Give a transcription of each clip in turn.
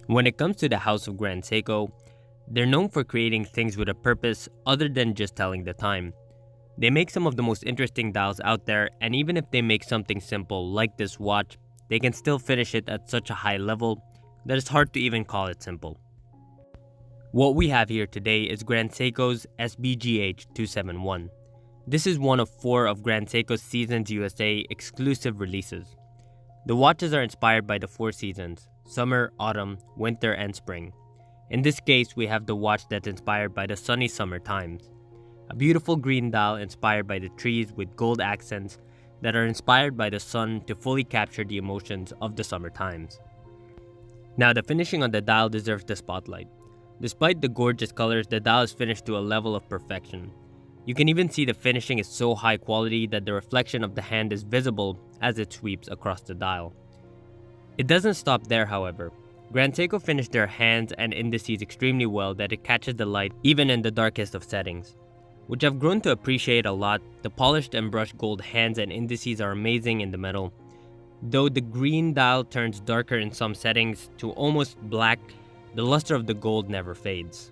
When it comes to the House of Grand Seiko, they're known for creating things with a purpose other than just telling the time. They make some of the most interesting dials out there, and even if they make something simple like this watch, they can still finish it at such a high level that it's hard to even call it simple. What we have here today is Grand Seiko's SBGH271. This is one of 4 of Grand Seiko's Seasons USA exclusive releases. The watches are inspired by the 4 seasons: summer, autumn, winter, and spring. In this case, we have the watch that's inspired by the sunny summer times. A beautiful green dial inspired by the trees with gold accents that are inspired by the sun to fully capture the emotions of the summer times. Now, the finishing on the dial deserves the spotlight. Despite the gorgeous colors, the dial is finished to a level of perfection. You can even see the finishing is so high quality that the reflection of the hand is visible as it sweeps across the dial. It doesn't stop there, however. Grand Seiko finished their hands and indices extremely well that it catches the light even in the darkest of settings, which I've grown to appreciate a lot. The polished and brushed gold hands and indices are amazing in the metal. Though the green dial turns darker in some settings to almost black, the luster of the gold never fades.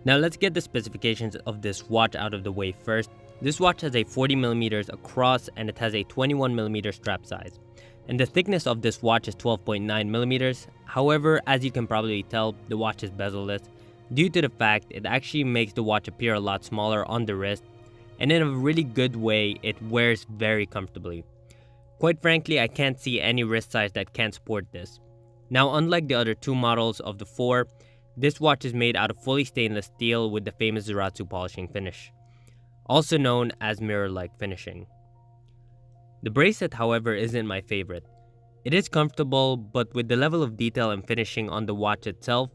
Now let's get the specifications of this watch out of the way first. This watch has a 40mm across and it has a 21mm strap size. And the thickness of this watch is 12.9mm. However, as you can probably tell, the watch is bezel-less due to the fact it actually makes the watch appear a lot smaller on the wrist, and in a really good way, it wears very comfortably. Quite frankly, I can't see any wrist size that can't sport this. Now, unlike the other 2 models of the 4, this watch is made out of fully stainless steel with the famous Zaratsu polishing finish, also known as mirror-like finishing. The bracelet, however, isn't my favorite. It is comfortable, but with the level of detail and finishing on the watch itself,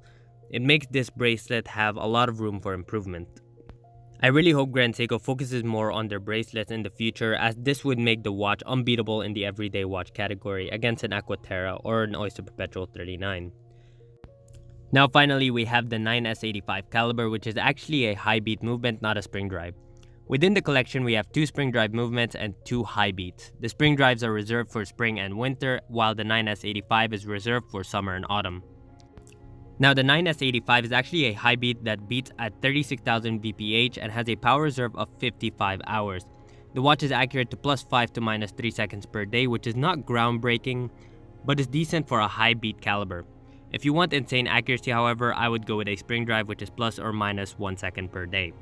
it makes this bracelet have a lot of room for improvement. I really hope Grand Seiko focuses more on their bracelets in the future, as this would make the watch unbeatable in the everyday watch category against an Aquaterra or an Oyster Perpetual 39. Now finally, we have the 9S85 caliber, which is actually a high beat movement, not a spring drive. Within the collection, we have 2 spring drive movements and 2 high beats. The spring drives are reserved for spring and winter, while the 9S85 is reserved for summer and autumn. Now, the 9S85 is actually a high beat that beats at 36,000 VPH and has a power reserve of 55 hours. The watch is accurate to +5 to -3 seconds per day, which is not groundbreaking, but is decent for a high beat caliber. If you want insane accuracy, however, I would go with a spring drive, which is ±1 second per day.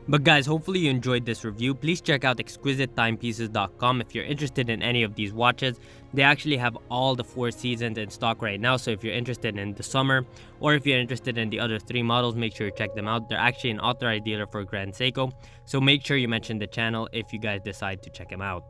But guys, hopefully you enjoyed this review. Please check out exquisite-timepieces.com if you're interested in any of these watches. They actually have all the 4 seasons in stock right now, so if you're interested in the summer or if you're interested in the other 3 models, make sure you check them out. They're actually an authorized dealer for Grand Seiko, so make sure you mention the channel if you guys decide to check them out.